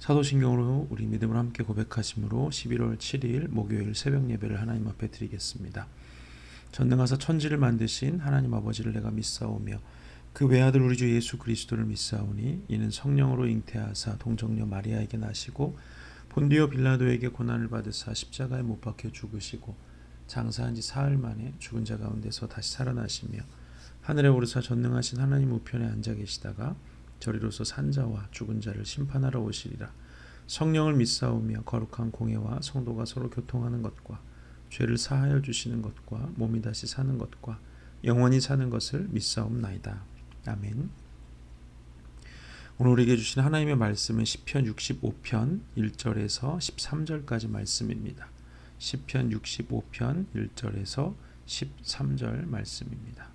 사도신경으로 우리 믿음을 함께 고백하심으로 11월 7일 목요일 새벽 예배를 하나님 앞에 드리겠습니다. 전능하사 천지를 만드신 하나님 아버지를 내가 믿사오며 그 외아들 우리 주 예수 그리스도를 믿사오니 이는 성령으로 잉태하사 동정녀 마리아에게 나시고 본디오 빌라도에게 고난을 받으사 십자가에 못 박혀 죽으시고 장사한 지 사흘 만에 죽은 자 가운데서 다시 살아나시며 하늘에 오르사 전능하신 하나님 우편에 앉아 계시다가 저리로서 산자와 죽은 자를 심판하러 오시리라. 성령을 믿사오며 거룩한 공회와 성도가 서로 교통하는 것과 죄를 사하여 주시는 것과 몸이 다시 사는 것과 영원히 사는 것을 믿사옵나이다. 아멘. 오늘 우리에게 주신 하나님의 말씀은 시편 65편 1절에서 13절까지 말씀입니다. 시편 65편 1절에서 13절 말씀입니다.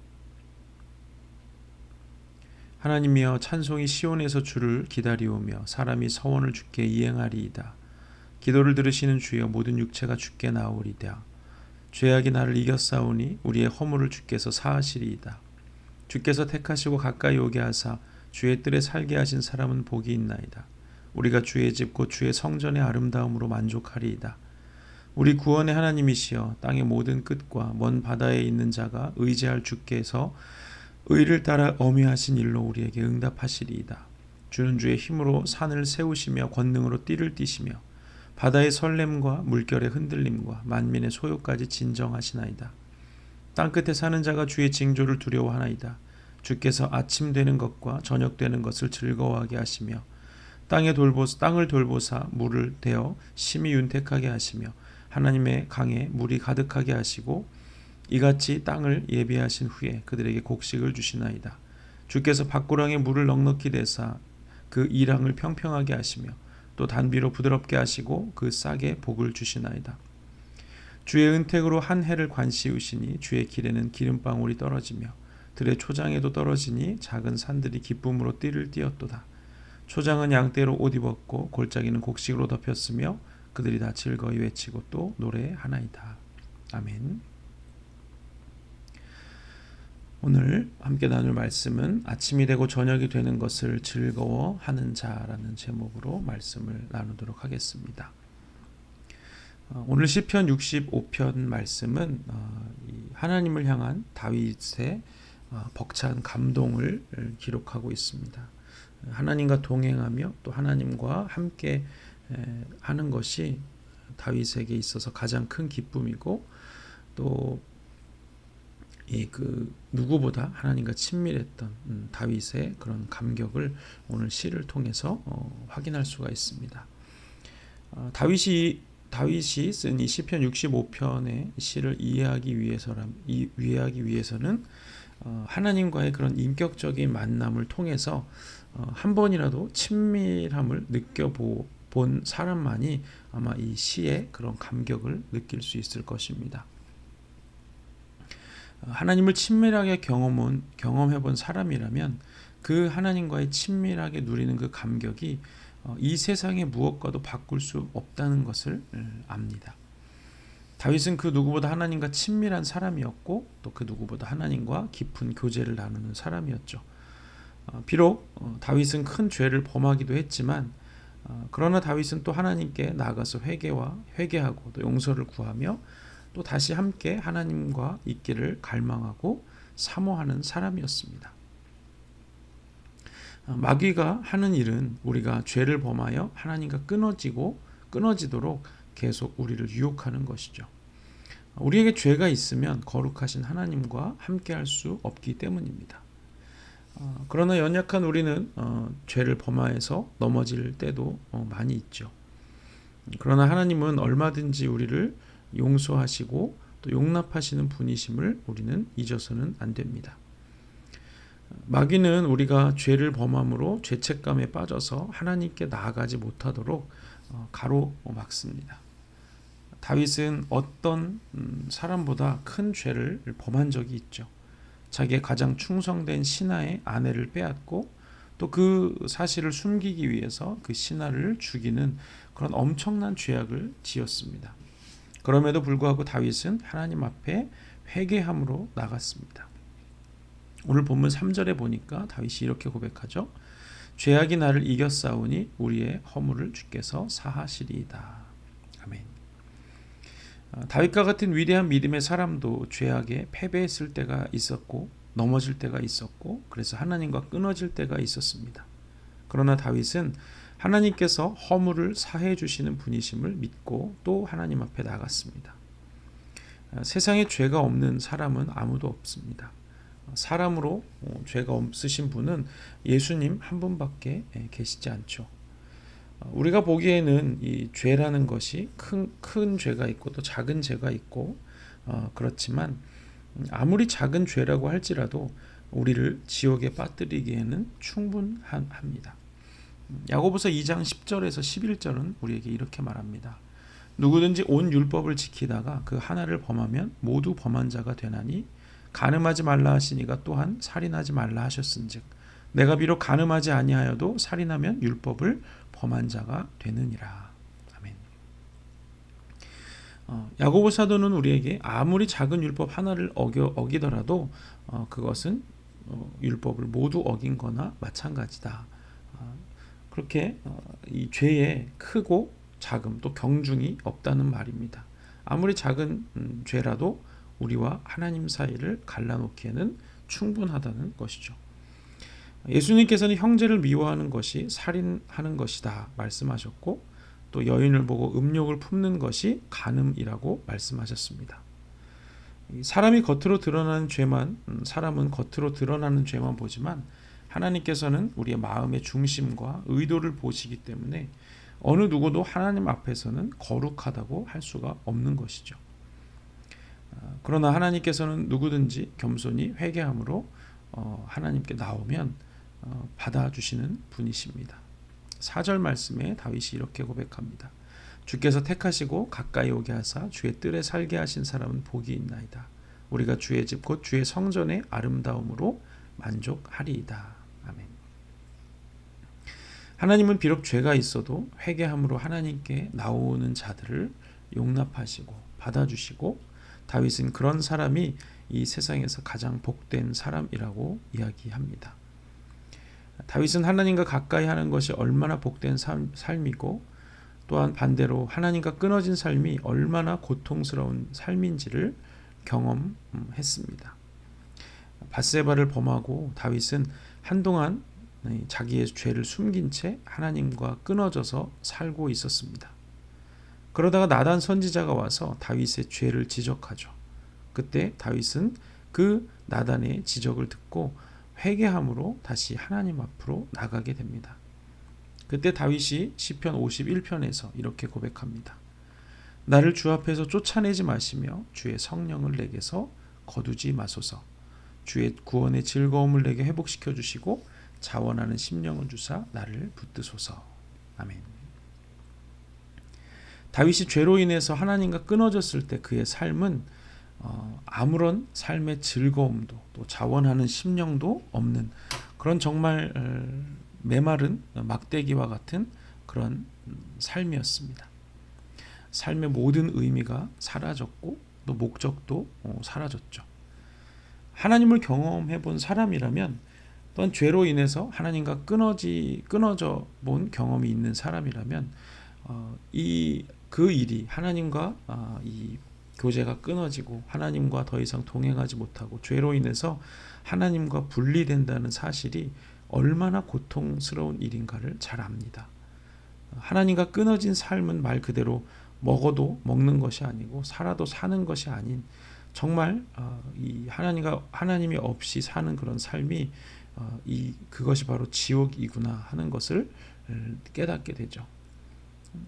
하나님이여 찬송이 시온에서 주를 기다리오며 사람이 서원을 주께 이행하리이다. 기도를 들으시는 주여 모든 육체가 주께 나오리이다. 죄악이 나를 이겼사오니 우리의 허물을 주께서 사하시리이다. 주께서 택하시고 가까이 오게 하사 주의 뜰에 살게 하신 사람은 복이 있나이다. 우리가 주의 집 곧 주의 성전의 아름다움으로 만족하리이다. 우리 구원의 하나님이시여 땅의 모든 끝과 먼 바다에 있는 자가 의지할 주께서 의를 따라 어미하신 일로 우리에게 응답하시리이다. 주는 주의 힘으로 산을 세우시며 권능으로 띠를 띠시며 바다의 설렘과 물결의 흔들림과 만민의 소요까지 진정하시나이다. 땅끝에 사는 자가 주의 징조를 두려워하나이다. 주께서 아침 되는 것과 저녁 되는 것을 즐거워하게 하시며 땅을 돌보사 물을 대어 심히 윤택하게 하시며 하나님의 강에 물이 가득하게 하시고 이같이 땅을 예비하신 후에 그들에게 곡식을 주시나이다. 주께서 밭고랑에 물을 넉넉히 대사 그 이랑을 평평하게 하시며 또 단비로 부드럽게 하시고 그 싹에 복을 주시나이다. 주의 은택으로 한 해를 관시우시니 주의 길에는 기름방울이 떨어지며 들의 초장에도 떨어지니 작은 산들이 기쁨으로 띠를 띠었도다. 초장은 양떼로 옷 입었고 골짜기는 곡식으로 덮였으며 그들이 다 즐거이 외치고 또 노래하나이다. 아멘. 오늘 함께 나눌 말씀은 아침이 되고 저녁이 되는 것을 즐거워하는 자라는 제목으로 말씀을 나누도록 하겠습니다. 오늘 시편 65편 말씀은 하나님을 향한 다윗의 벅찬 감동을 기록하고 있습니다. 하나님과 동행하며 또 하나님과 함께 하는 것이 다윗에게 있어서 가장 큰 기쁨이고 또 그 누구보다 하나님과 친밀했던 다윗의 그런 감격을 오늘 시를 통해서 확인할 수가 있습니다. 다윗이 쓴 이 시편 65편의 시를 이해하기 위해서는 하나님과의 그런 인격적인 만남을 통해서 한 번이라도 친밀함을 느껴본 사람만이 아마 이 시의 그런 감격을 느낄 수 있을 것입니다. 하나님을 친밀하게 경험해본 사람이라면 그 하나님과의 친밀하게 누리는 그 감격이 이 세상의 무엇과도 바꿀 수 없다는 것을 압니다. 다윗은 그 누구보다 하나님과 친밀한 사람이었고 또 그 누구보다 하나님과 깊은 교제를 나누는 사람이었죠. 비록 다윗은 큰 죄를 범하기도 했지만 그러나 다윗은 또 하나님께 나아가서 회개하고 또 용서를 구하며 또 다시 함께 하나님과 있기를 갈망하고 사모하는 사람이었습니다. 마귀가 하는 일은 우리가 죄를 범하여 하나님과 끊어지도록 계속 우리를 유혹하는 것이죠. 우리에게 죄가 있으면 거룩하신 하나님과 함께할 수 없기 때문입니다. 그러나 연약한 우리는 죄를 범하여서 넘어질 때도 많이 있죠. 그러나 하나님은 얼마든지 우리를 용서하시고 또 용납하시는 분이심을 우리는 잊어서는 안 됩니다. 마귀는 우리가 죄를 범함으로 죄책감에 빠져서 하나님께 나아가지 못하도록 가로막습니다. 다윗은 어떤 사람보다 큰 죄를 범한 적이 있죠. 자기의 가장 충성된 신하의 아내를 빼앗고 또 그 사실을 숨기기 위해서 그 신하를 죽이는 그런 엄청난 죄악을 지었습니다. 그럼에도 불구하고 다윗은 하나님 앞에 회개함으로 나갔습니다. 오늘 본문 3절에 보니까 다윗이 이렇게 고백하죠. 죄악이 나를 이겼사오니 우리의 허물을 주께서 사하시리이다. 아멘. 다윗과 같은 위대한 믿음의 사람도 죄악에 패배했을 때가 있었고 넘어질 때가 있었고 그래서 하나님과 끊어질 때가 있었습니다. 그러나 다윗은 하나님께서 허물을 사해 주시는 분이심을 믿고 또 하나님 앞에 나갔습니다. 세상에 죄가 없는 사람은 아무도 없습니다. 사람으로 죄가 없으신 분은 예수님 한 분밖에 계시지 않죠. 우리가 보기에는 이 죄라는 것이 큰 죄가 있고 또 작은 죄가 있고 그렇지만 아무리 작은 죄라고 할지라도 우리를 지옥에 빠뜨리기에는 충분합니다. 야고보서 2장 10절에서 11절은 우리에게 이렇게 말합니다. 누구든지 온 율법을 지키다가 그 하나를 범하면 모두 범한 자가 되나니 간음하지 말라 하시니가 또한 살인하지 말라 하셨은즉 내가 비록 간음하지 아니하여도 살인하면 율법을 범한 자가 되느니라. 아멘. 야고보 사도는 우리에게 아무리 작은 율법 하나를 어기더라도 그것은 율법을 모두 어긴 거나 마찬가지다. 그렇게 이 죄의 크고 작음 또 경중이 없다는 말입니다. 아무리 작은 죄라도 우리와 하나님 사이를 갈라놓기에는 충분하다는 것이죠. 예수님께서는 형제를 미워하는 것이 살인하는 것이다 말씀하셨고 또 여인을 보고 음욕을 품는 것이 간음이라고 말씀하셨습니다. 사람은 겉으로 드러나는 죄만 보지만 하나님께서는 우리의 마음의 중심과 의도를 보시기 때문에 어느 누구도 하나님 앞에서는 거룩하다고 할 수가 없는 것이죠. 그러나 하나님께서는 누구든지 겸손히 회개함으로 하나님께 나오면 받아주시는 분이십니다. 4절 말씀에 다윗이 이렇게 고백합니다. 주께서 택하시고 가까이 오게 하사 주의 뜰에 살게 하신 사람은 복이 있나이다. 우리가 주의 집 곧 주의 성전의 아름다움으로 만족하리이다. 아멘. 하나님은 비록 죄가 있어도 회개함으로 하나님께 나오는 자들을 용납하시고 받아주시고 다윗은 그런 사람이 이 세상에서 가장 복된 사람이라고 이야기합니다. 다윗은 하나님과 가까이 하는 것이 얼마나 복된 삶이고 또한 반대로 하나님과 끊어진 삶이 얼마나 고통스러운 삶인지를 경험했습니다. 밧세바를 범하고 다윗은 한동안 자기의 죄를 숨긴 채 하나님과 끊어져서 살고 있었습니다. 그러다가 나단 선지자가 와서 다윗의 죄를 지적하죠. 그때 다윗은 그 나단의 지적을 듣고 회개함으로 다시 하나님 앞으로 나가게 됩니다. 그때 다윗이 시편 51편에서 이렇게 고백합니다. 나를 주 앞에서 쫓아내지 마시며 주의 성령을 내게서 거두지 마소서. 주의 구원의 즐거움을 내게 회복시켜 주시고 자원하는 심령을 주사 나를 붙드소서. 아멘. 다윗이 죄로 인해서 하나님과 끊어졌을 때 그의 삶은 아무런 삶의 즐거움도 또 자원하는 심령도 없는 그런 정말 메마른 막대기와 같은 그런 삶이었습니다. 삶의 모든 의미가 사라졌고 또 목적도 사라졌죠. 하나님을 경험해 본 사람이라면 또한 죄로 인해서 하나님과 끊어져 본 경험이 있는 사람이라면 그 일이 하나님과 이 교제가 끊어지고 하나님과 더 이상 동행하지 못하고 죄로 인해서 하나님과 분리된다는 사실이 얼마나 고통스러운 일인가를 잘 압니다. 하나님과 끊어진 삶은 말 그대로 먹어도 먹는 것이 아니고 살아도 사는 것이 아닌 정말 이 하나님이 없이 사는 그런 삶이 그것이 바로 지옥이구나 하는 것을 깨닫게 되죠.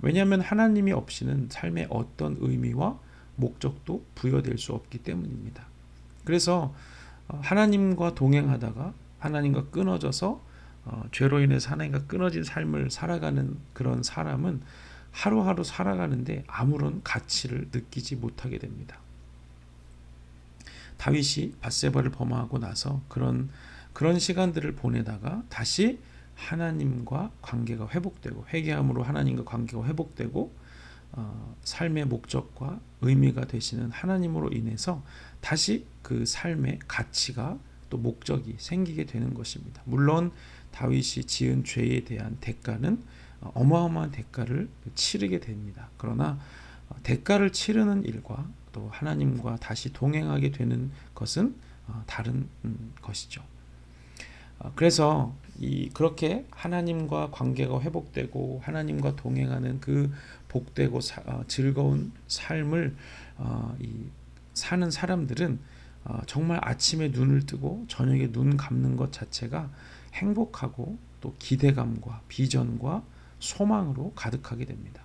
왜냐하면 하나님이 없이는 삶의 어떤 의미와 목적도 부여될 수 없기 때문입니다. 그래서 하나님과 동행하다가 하나님과 끊어져서 죄로 인해서 하나님과 끊어진 삶을 살아가는 그런 사람은 하루하루 살아가는데 아무런 가치를 느끼지 못하게 됩니다. 다윗이 밧세바를 범하고 나서 그런 시간들을 보내다가 다시 하나님과 관계가 회복되고 회개함으로 하나님과 관계가 회복되고 삶의 목적과 의미가 되시는 하나님으로 인해서 다시 그 삶의 가치가 또 목적이 생기게 되는 것입니다. 물론 다윗이 지은 죄에 대한 대가는 어마어마한 대가를 치르게 됩니다. 그러나 대가를 치르는 일과 또 하나님과 다시 동행하게 되는 것은 다른 것이죠. 그래서 그렇게 하나님과 관계가 회복되고 하나님과 동행하는 그 복되고 즐거운 삶을 사는 사람들은 정말 아침에 눈을 뜨고 저녁에 눈 감는 것 자체가 행복하고 또 기대감과 비전과 소망으로 가득하게 됩니다.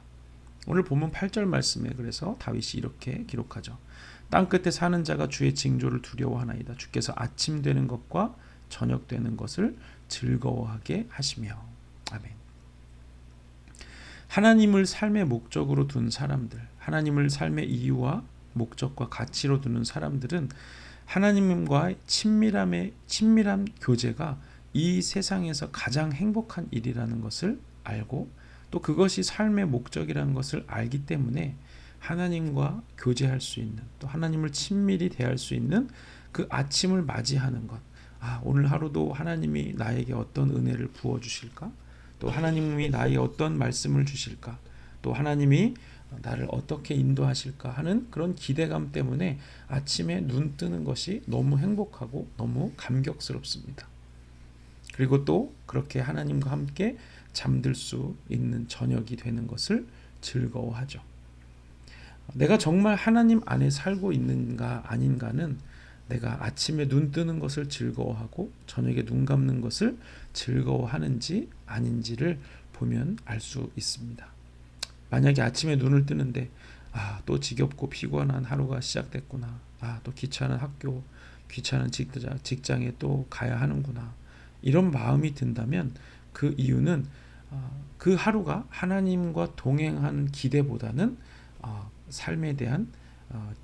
오늘 본문 8절 말씀에 그래서 다윗이 이렇게 기록하죠. 땅 끝에 사는 자가 주의 징조를 두려워하나이다. 주께서 아침 되는 것과 저녁 되는 것을 즐거워하게 하시며. 아멘. 하나님을 삶의 목적으로 둔 사람들, 하나님을 삶의 이유와 목적과 가치로 두는 사람들은 하나님과의 친밀한 교제가 이 세상에서 가장 행복한 일이라는 것을 알고 또 그것이 삶의 목적이라는 것을 알기 때문에 하나님과 교제할 수 있는 또 하나님을 친밀히 대할 수 있는 그 아침을 맞이하는 것. 오늘 하루도 하나님이 나에게 어떤 은혜를 부어주실까? 또 하나님이 나에게 어떤 말씀을 주실까? 또 하나님이 나를 어떻게 인도하실까 하는 그런 기대감 때문에 아침에 눈 뜨는 것이 너무 행복하고 너무 감격스럽습니다. 그리고 또 그렇게 하나님과 함께 잠들 수 있는 저녁이 되는 것을 즐거워하죠. 내가 정말 하나님 안에 살고 있는가 아닌가는 내가 아침에 눈 뜨는 것을 즐거워하고 저녁에 눈 감는 것을 즐거워하는지 아닌지를 보면 알 수 있습니다. 만약에 아침에 눈을 뜨는데 또 지겹고 피곤한 하루가 시작됐구나. 또 귀찮은 학교, 귀찮은 직장에 또 가야 하는구나. 이런 마음이 든다면 그 이유는 그 하루가 하나님과 동행한 기대보다는 삶에 대한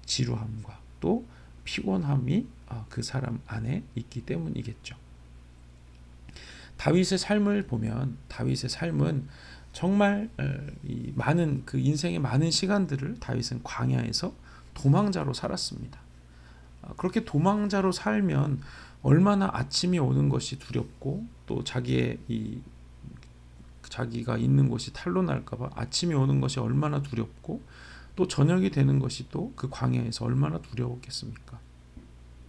지루함과 또 피곤함이 그 사람 안에 있기 때문이겠죠. 다윗의 삶을 보면 다윗의 삶은 정말 많은 그 인생의 많은 시간들을 다윗은 광야에서 도망자로 살았습니다. 그렇게 도망자로 살면 얼마나 아침이 오는 것이 두렵고 또 자기가 있는 곳이 탄로날까봐 아침이 오는 것이 얼마나 두렵고 또 저녁이 되는 것이 또 그 광야에서 얼마나 두려웠겠습니까?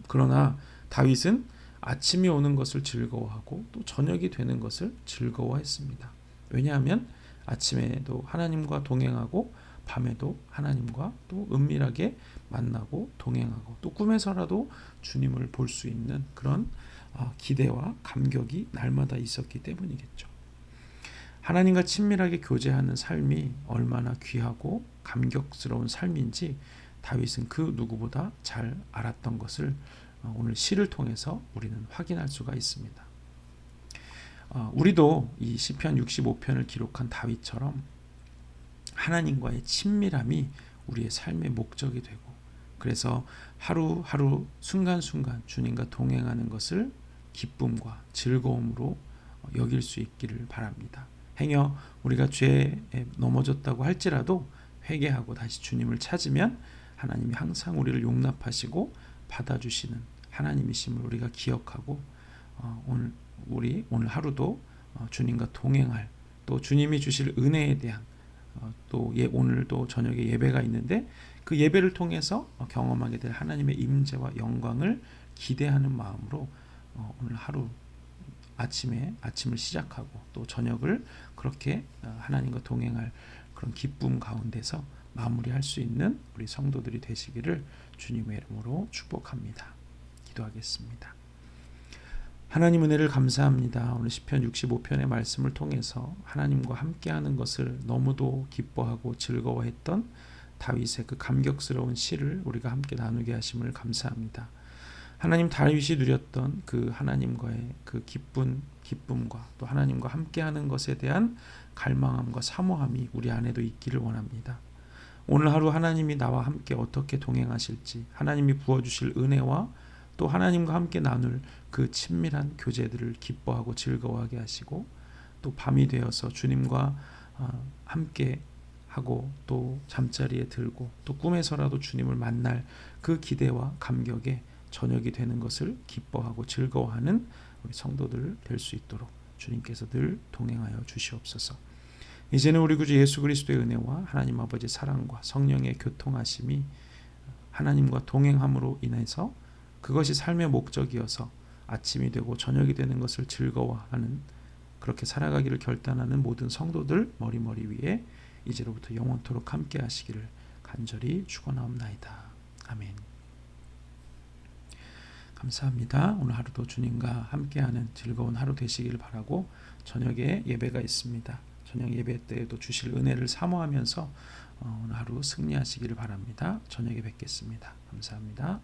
그러나 다윗은 아침이 오는 것을 즐거워하고 또 저녁이 되는 것을 즐거워했습니다. 왜냐하면 아침에도 하나님과 동행하고 밤에도 하나님과 또 은밀하게 만나고 동행하고 또 꿈에서라도 주님을 볼 수 있는 그런 기대와 감격이 날마다 있었기 때문이겠죠. 하나님과 친밀하게 교제하는 삶이 얼마나 귀하고 감격스러운 삶인지 다윗은 그 누구보다 잘 알았던 것을 오늘 시를 통해서 우리는 확인할 수가 있습니다. 우리도 이 시편 65편을 기록한 다윗처럼 하나님과의 친밀함이 우리의 삶의 목적이 되고 그래서 하루하루 순간순간 주님과 동행하는 것을 기쁨과 즐거움으로 여길 수 있기를 바랍니다. 행여 우리가 죄에 넘어졌다고 할지라도 회개하고 다시 주님을 찾으면 하나님이 항상 우리를 용납하시고 받아주시는 하나님이심을 우리가 기억하고 오늘 하루도 주님과 동행할 또 주님이 주실 은혜에 대한 또 오늘도 저녁에 예배가 있는데 그 예배를 통해서 경험하게 될 하나님의 임재와 영광을 기대하는 마음으로 오늘 하루 아침을 시작하고 또 저녁을 그렇게 하나님과 동행할 그런 기쁨 가운데서 마무리할 수 있는 우리 성도들이 되시기를 주님의 이름으로 축복합니다. 기도하겠습니다. 하나님 은혜를 감사합니다. 오늘 시편 65편의 말씀을 통해서 하나님과 함께하는 것을 너무도 기뻐하고 즐거워했던 다윗의 그 감격스러운 시를 우리가 함께 나누게 하심을 감사합니다. 하나님 다윗이 누렸던 그 하나님과의 그 기쁨과 또 하나님과 함께하는 것에 대한 갈망함과 사모함이 우리 안에도 있기를 원합니다. 오늘 하루 하나님이 나와 함께 어떻게 동행하실지 하나님이 부어주실 은혜와 또 하나님과 함께 나눌 그 친밀한 교제들을 기뻐하고 즐거워하게 하시고 또 밤이 되어서 주님과 함께 하고 또 잠자리에 들고 또 꿈에서라도 주님을 만날 그 기대와 감격에 저녁이 되는 것을 기뻐하고 즐거워하는 우리 성도들 될 수 있도록 주님께서 늘 동행하여 주시옵소서. 이제는 우리 구주 예수 그리스도의 은혜와 하나님 아버지 사랑과 성령의 교통하심이 하나님과 동행함으로 인해서 그것이 삶의 목적이어서 아침이 되고 저녁이 되는 것을 즐거워하는, 그렇게 살아가기를 결단하는 모든 성도들 머리머리 위에 이제로부터 영원토록 함께 하시기를 간절히 축원하옵나이다. 아멘. 감사합니다. 오늘 하루도 주님과 함께하는 즐거운 하루 되시기를 바라고, 저녁에 예배가 있습니다. 저녁 예배 때에도 주실 은혜를 사모하면서 오늘 하루 승리하시기를 바랍니다. 저녁에 뵙겠습니다. 감사합니다.